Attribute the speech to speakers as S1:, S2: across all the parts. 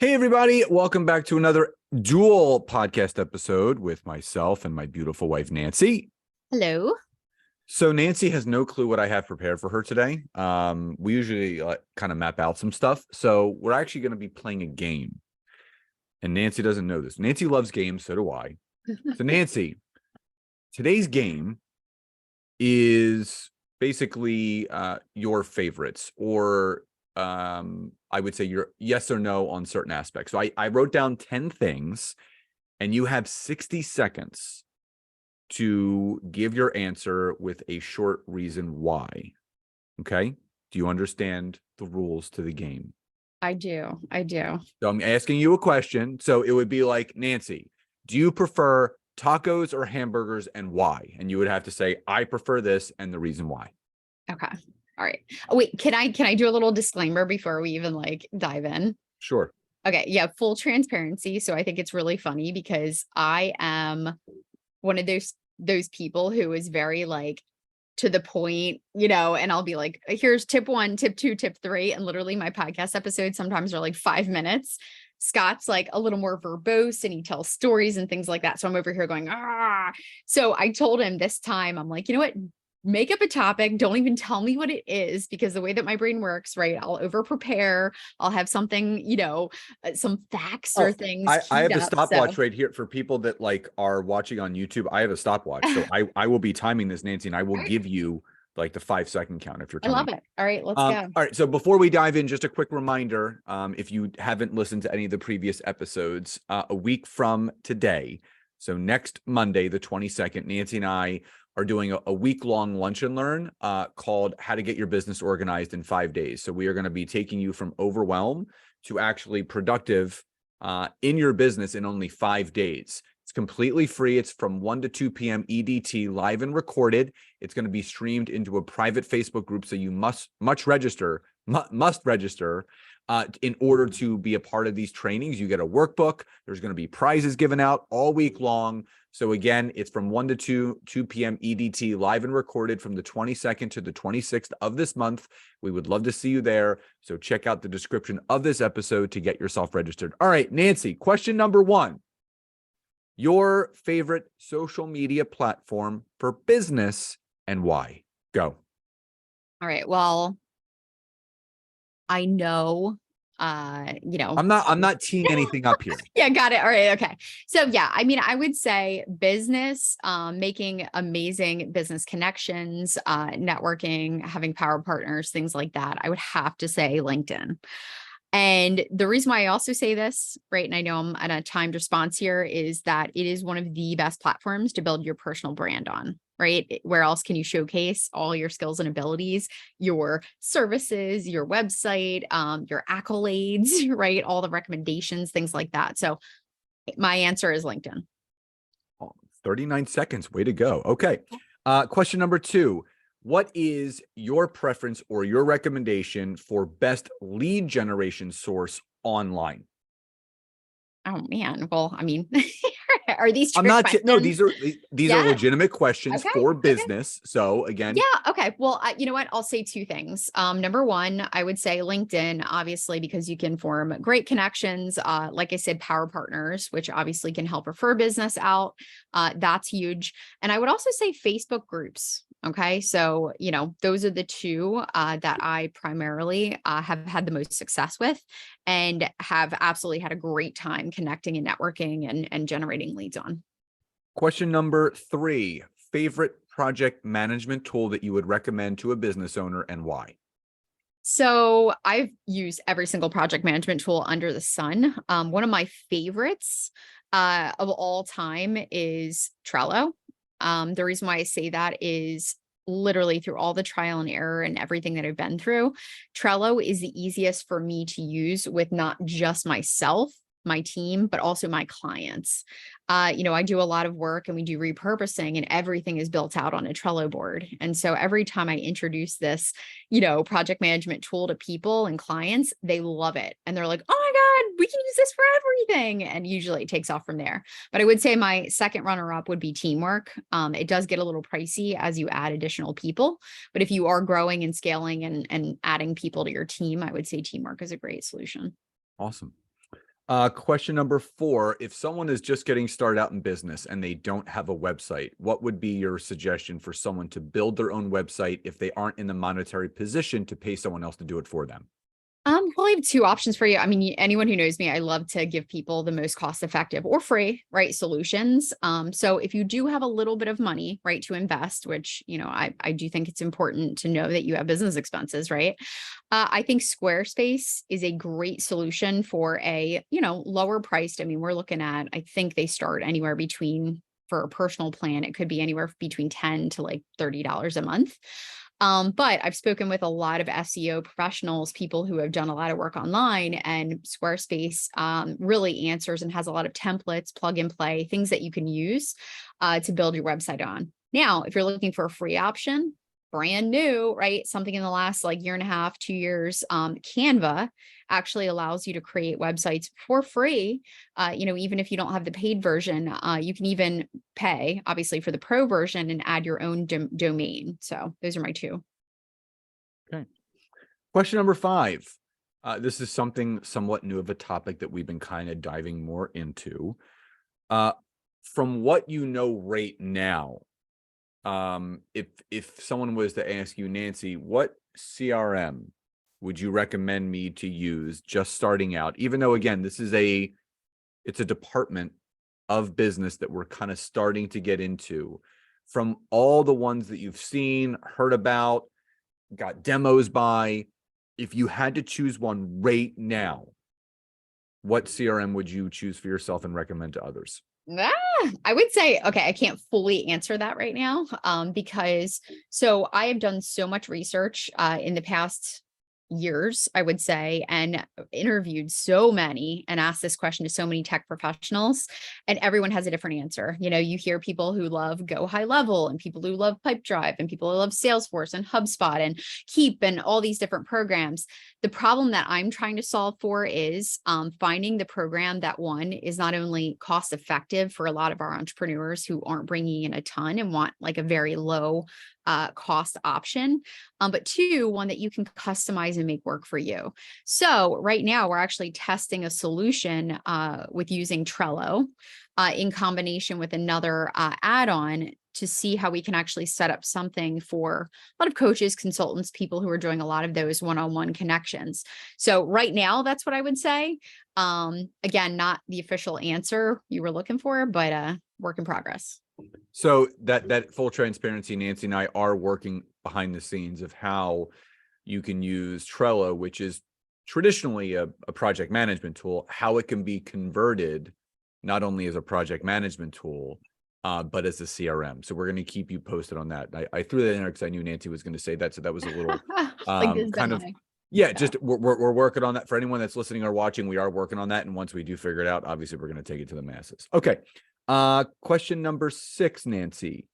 S1: Hey, everybody. Welcome back to another Dual podcast episode with myself and my beautiful wife, Nancy.
S2: Hello.
S1: So Nancy has no clue what I have prepared for her today. We usually kind of map out some stuff. So we're actually going to be playing a game. And Nancy doesn't know this. Nancy loves games. So do I. So Nancy, today's game is basically your favorites or I would say your yes or no on certain aspects. So I wrote down 10 things and you have 60 seconds to give your answer with a short reason why. Okay. Do you understand the rules to the game?
S2: I do.
S1: So I'm asking you a question. So it would be like, Nancy, do you prefer tacos or hamburgers and why? And you would have to say, I prefer this and the reason why.
S2: Okay. All right. Oh, wait, can I do a little disclaimer before we even dive in?
S1: Sure.
S2: Okay. Yeah. Full transparency. So I think it's really funny because I am one of those people who is very to the point, and I'll be like, here's tip 1, tip 2, tip 3. And literally my podcast episodes sometimes are like 5 minutes. Scott's like a little more verbose and he tells stories and things like that. So I'm over here going, ah. So I told him this time, I'm like, you know what? Make up a topic. Don't even tell me what it is, because the way that my brain works, right? I'll over prepare. I'll have something, some facts or things.
S1: I have the
S2: up,
S1: stopwatch right here for people that are watching on YouTube. I have a stopwatch. So I will be timing this, Nancy, and I will give you like the 5-second count if you're
S2: I
S1: coming.
S2: love it. All right, let's go.
S1: All right. So before we dive in, just a quick reminder, if you haven't listened to any of the previous episodes, a week from today, so next Monday, the 22nd, Nancy and I are doing a week-long lunch and learn called How to Get Your Business Organized in 5 days. So we are going to be taking you from overwhelm to actually productive in your business in only 5 days. It's completely free. It's from 1 to 2 p.m. EDT, live and recorded. It's going to be streamed into a private Facebook group. So you must register in order to be a part of these trainings. You get a workbook. There's going to be prizes given out all week long. So again, it's from 1 to 2 p.m. EDT, live and recorded from the 22nd to the 26th of this month. We would love to see you there. So check out the description of this episode to get yourself registered. All right, Nancy, question number 1. Your favorite social media platform for business and why? Go.
S2: All right. Well, I know,
S1: I'm not teeing anything up here.
S2: Yeah, got it. All right. Okay. So yeah, I mean, I would say business, making amazing business connections, networking, having power partners, things like that. I would have to say LinkedIn. And the reason why I also say this, right, and I know I'm at a timed response here, is that it is one of the best platforms to build your personal brand on, right? Where else can you showcase all your skills and abilities, your services, your website, your accolades, right? All the recommendations, things like that. So my answer is LinkedIn.
S1: 39 seconds. Way to go. Okay. Question number 2. What is your preference or your recommendation for best lead generation source online?
S2: Oh man. Well, I mean, are these
S1: I'm not
S2: questions?
S1: no, these are legitimate questions for business.
S2: Okay.
S1: So again,
S2: yeah, okay. Well, you know what? I'll say 2 things. Number 1, I would say LinkedIn, obviously, because you can form great connections. Like I said, power partners, which obviously can help refer business out. That's huge. And I would also say Facebook groups. Okay. So, those are the 2 that I primarily have had the most success with and have absolutely had a great time connecting and networking and generating leads on.
S1: question number 3, favorite project management tool that you would recommend to a business owner and why?
S2: So I've used every single project management tool under the sun. One of my favorites of all time is Trello. The reason why I say that is literally through all the trial and error and everything that I've been through, Trello is the easiest for me to use with not just myself, my team, but also my clients. I do a lot of work and we do repurposing and everything is built out on a Trello board. And so every time I introduce this, project management tool to people and clients, they love it. And they're like, oh my God, we can use this for everything. And usually it takes off from there. But I would say my second runner up would be Teamwork. It does get a little pricey as you add additional people. But if you are growing and scaling and adding people to your team, I would say Teamwork is a great solution.
S1: Awesome. Question number 4, if someone is just getting started out in business and they don't have a website, what would be your suggestion for someone to build their own website if they aren't in the monetary position to pay someone else to do it for them?
S2: Well, I have two options for you. I mean, anyone who knows me, I love to give people the most cost effective or free, right, solutions. So if you do have a little bit of money, right, to invest, which, I do think it's important to know that you have business expenses, right? I think Squarespace is a great solution for a, lower priced. I mean, we're looking at, I think they start anywhere between, for a personal plan, it could be anywhere between 10 to like $30 a month. But I've spoken with a lot of SEO professionals, people who have done a lot of work online, and Squarespace really answers and has a lot of templates, plug and play, things that you can use to build your website on. Now, if you're looking for a free option, brand new, right? Something in the last like year and a half, 2 years, Canva actually allows you to create websites for free. Even if you don't have the paid version, you can even pay obviously for the pro version and add your own domain. So those are my two.
S1: Okay. Question number 5. This is something somewhat new of a topic that we've been kind of diving more into. From what you know right now, if someone was to ask you, Nancy, what CRM would you recommend me to use just starting out? Even though, again, it's a department of business that we're kind of starting to get into. From all the ones that you've seen, heard about, got demos by, if you had to choose one right now, what CRM would you choose for yourself and recommend to others?
S2: I would say, okay, I can't fully answer that right now, because I have done so much research in the past years, I would say, and interviewed so many and asked this question to so many tech professionals, and everyone has a different answer. You hear people who love Go High Level, and people who love Pipedrive, and people who love Salesforce and HubSpot and Keep and all these different programs. The problem that I'm trying to solve for is finding the program that, one, is not only cost effective for a lot of our entrepreneurs who aren't bringing in a ton and want like a very low cost option, but two, one that you can customize and make work for you. So right now we're actually testing a solution with using Trello in combination with another add-on to see how we can actually set up something for a lot of coaches, consultants, people who are doing a lot of those one-on-one connections. So right now, that's what I would say. Again, not the official answer you were looking for, but work in progress.
S1: So that full transparency, Nancy and I are working behind the scenes of how you can use Trello, which is traditionally a project management tool, how it can be converted not only as a project management tool, but as a CRM. So we're going to keep you posted on that. I threw that in there because I knew Nancy was going to say that. So that was a little
S2: Like this
S1: kind of,
S2: demo.
S1: yeah, just we're working on that. For anyone that's listening or watching, we are working on that. And once we do figure it out, obviously we're going to take it to the masses. Okay. Question number 6, Nancy.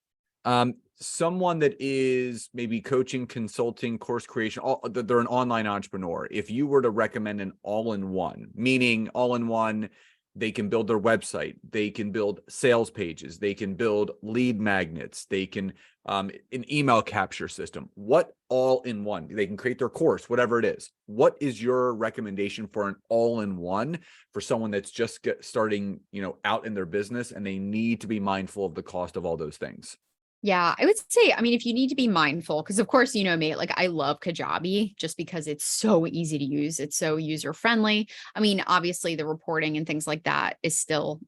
S1: Someone that is maybe coaching, consulting, course creation, they're an online entrepreneur. If you were to recommend an all-in-one, meaning all-in-one, they can build their website, they can build sales pages, they can build lead magnets, they can an email capture system. What all-in-one? They can create their course, whatever it is. What is your recommendation for an all-in-one for someone that's just starting, out in their business and they need to be mindful of the cost of all those things?
S2: Yeah, I would say, I mean, if you need to be mindful, because of course, me, like I love Kajabi just because it's so easy to use. It's so user friendly. I mean, obviously the reporting and things like that is still,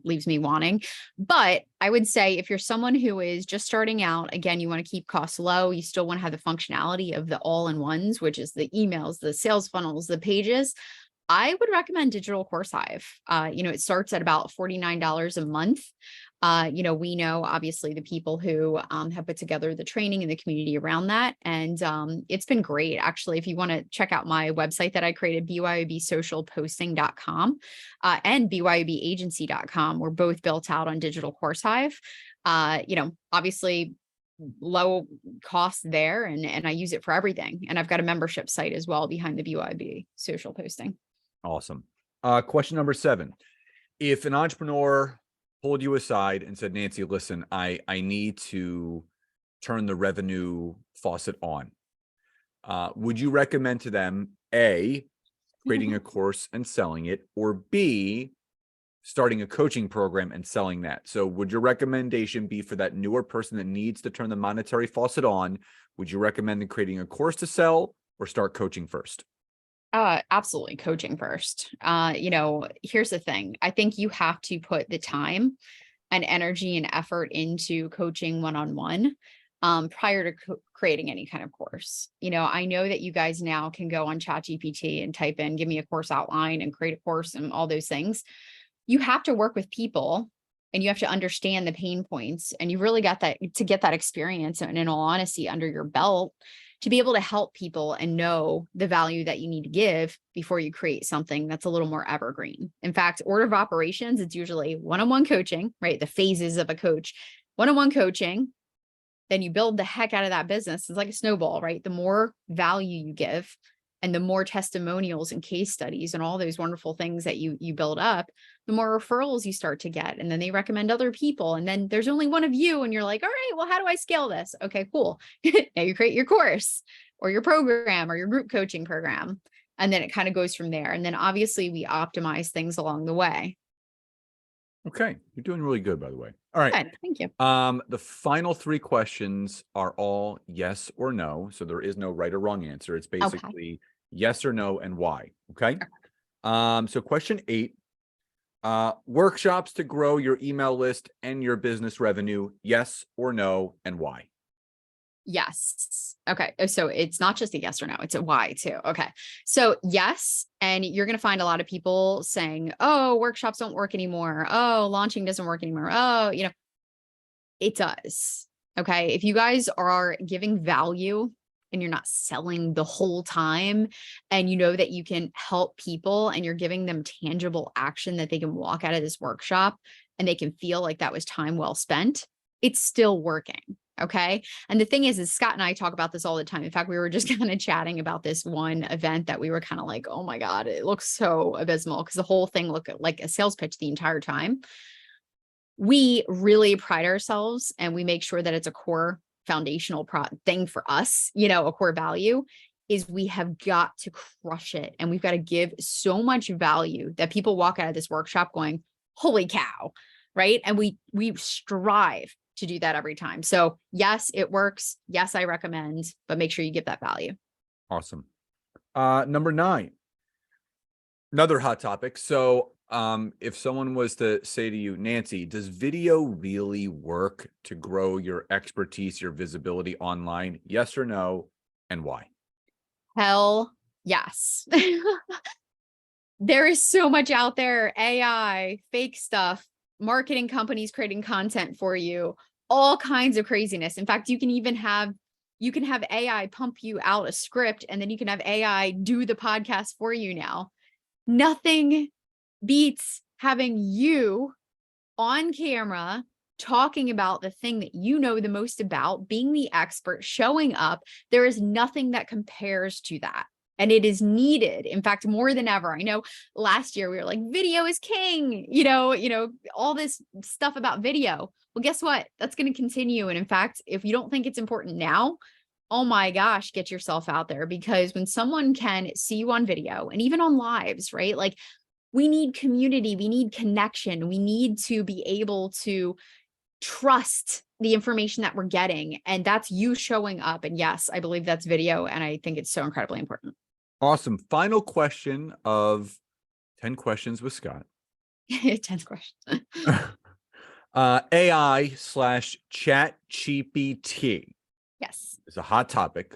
S2: leaves me wanting. But I would say if you're someone who is just starting out, again, you want to keep costs low. You still want to have the functionality of the all-in-ones, which is the emails, the sales funnels, the pages. I would recommend Digital Course Hive. It starts at about $49 a month. We know obviously the people who have put together the training and the community around that. And it's been great. Actually, if you want to check out my website that I created, byobsocialposting.com and byobagency.com, we're both built out on Digital Course Hive. Obviously low cost there, and I use it for everything. And I've got a membership site as well behind the BYOB social posting.
S1: Awesome. Question number 7. If an entrepreneur pulled you aside and said, Nancy, listen, I need to turn the revenue faucet on, would you recommend to them, A, creating a course and selling it, or B, starting a coaching program and selling that? So would your recommendation be for that newer person that needs to turn the monetary faucet on? Would you recommend creating a course to sell or start coaching first?
S2: Absolutely coaching first. Here's the thing. I think you have to put the time and energy and effort into coaching one-on-one prior to creating any kind of course. I know that you guys now can go on ChatGPT and type in, give me a course outline and create a course and all those things. You have to work with people and you have to understand the pain points, and you really got that to get that experience and, in all honesty, under your belt to be able to help people and know the value that you need to give before you create something that's a little more evergreen. In fact, order of operations, it's usually one-on-one coaching, right? The phases of a coach, one-on-one coaching, then you build the heck out of that business. It's like a snowball, right? The more value you give and the more testimonials and case studies and all those wonderful things that you build up, the more referrals you start to get. And then they recommend other people. And then there's only one of you and you're like, all right, well, how do I scale this? Okay, cool. Now you create your course or your program or your group coaching program. And then it kind of goes from there. And then obviously we optimize things along the way.
S1: Okay. You're doing really good, by the way. All right.
S2: Good, thank you.
S1: The final 3 questions are all yes or no. So there is no right or wrong answer. It's basically yes or no and why. Okay. So question 8, workshops to grow your email list and your business revenue, yes or no, and why?
S2: Yes. Okay. So it's not just a yes or no, it's a why too. Okay. So yes. And you're going to find a lot of people saying, oh, workshops don't work anymore. Oh, launching doesn't work anymore. Oh, it does. Okay. If you guys are giving value and you're not selling the whole time, and you know that you can help people and you're giving them tangible action that they can walk out of this workshop and they can feel like that was time well spent, it's still working. Okay. And the thing is Scott and I talk about this all the time. In fact, we were just kind of chatting about this one event that we were kind of like, oh my God, it looks so abysmal because the whole thing looked like a sales pitch the entire time. We really pride ourselves and we make sure that it's a core foundational thing for us, a core value is we have got to crush it. And we've got to give so much value that people walk out of this workshop going, holy cow. Right. And we strive to do that every time. So yes, it works. Yes, I recommend, but make sure you give that value.
S1: Awesome. Number 9, another hot topic. So if someone was to say to you, Nancy, does video really work to grow your expertise, your visibility online? Yes or no, and why?
S2: Hell yes. There is so much out there, AI, fake stuff, marketing companies creating content for you, all kinds of craziness. In fact, you can have AI pump you out a script and then you can have AI do the podcast for you now. Nothing beats having you on camera talking about the thing that you know the most about, being the expert, showing up. There is nothing that compares to that. And it is needed, in fact, more than ever. I know last year we were like, video is king, all this stuff about video. Well, guess what? That's going to continue. And in fact, if you don't think it's important now, oh my gosh, get yourself out there, because when someone can see you on video and even on lives, right? Like we need community, we need connection, we need to be able to trust the information that we're getting. And that's you showing up. And yes, I believe that's video. And I think it's so incredibly important.
S1: Awesome. Final question of 10 questions with Scott.
S2: 10 questions.
S1: AI/chat GPT.
S2: Yes.
S1: It's a hot topic.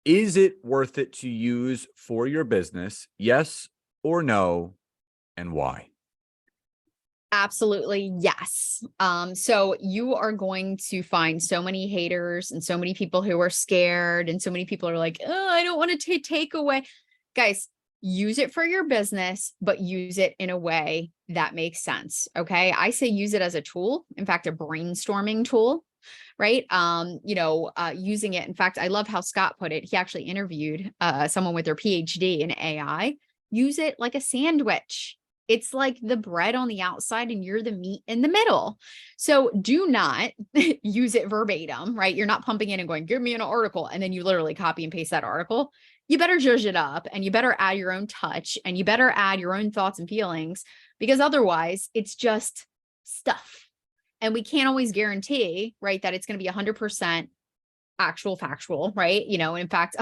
S1: Is it worth it to use for your business? Yes or no, and why?
S2: Absolutely. Yes. So you are going to find so many haters and so many people who are scared and so many people are like, oh, I don't want to take away. Guys, use it for your business, but use it in a way that makes sense. Okay. I say use it as a tool. In fact, a brainstorming tool, right? Using it. In fact, I love how Scott put it. He actually interviewed someone with their PhD in AI. Use it like a sandwich. It's like the bread on the outside and you're the meat in the middle. So do not use it verbatim, right? You're not pumping in and going, give me an article. And then you literally copy and paste that article. you better zhuzh it up and you better add your own touch and you better add your own thoughts and feelings, because otherwise it's just stuff. And we can't always guarantee, right, that it's going to be 100% actual factual, right? You know, in fact,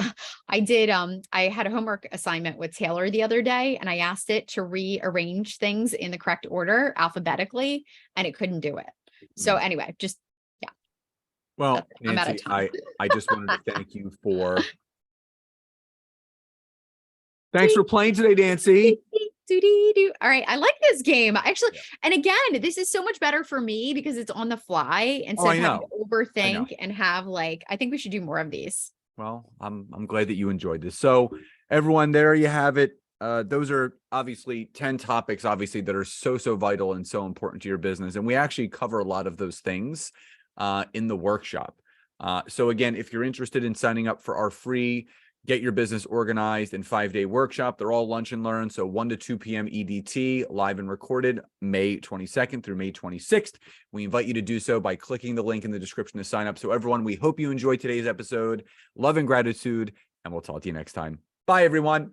S2: I had a homework assignment with Taylor the other day and I asked it to rearrange things in the correct order alphabetically and it couldn't do it. So anyway, just, yeah.
S1: Well,
S2: I'm out of
S1: Nancy,
S2: time.
S1: I just wanted to thank you for thanks for playing today, Nancy.
S2: All right. I like this game. Actually,
S1: Yeah.
S2: and again, this is so much better for me because it's on the fly instead
S1: I
S2: of having
S1: know.
S2: to overthink and have like, I think we should do more of these.
S1: Well, I'm glad that you enjoyed this. So everyone, there you have it. Those are obviously 10 topics, obviously, that are so vital and so important to your business. And we actually cover a lot of those things in the workshop. So again, if you're interested in signing up for our free Get Your Business Organized in 5-day workshop, they're all lunch and learn. So 1 to 2 p.m. EDT, live and recorded, May 22nd through May 26th. We invite you to do so by clicking the link in the description to sign up. So everyone, we hope you enjoyed today's episode. Love and gratitude, and we'll talk to you next time. Bye, everyone.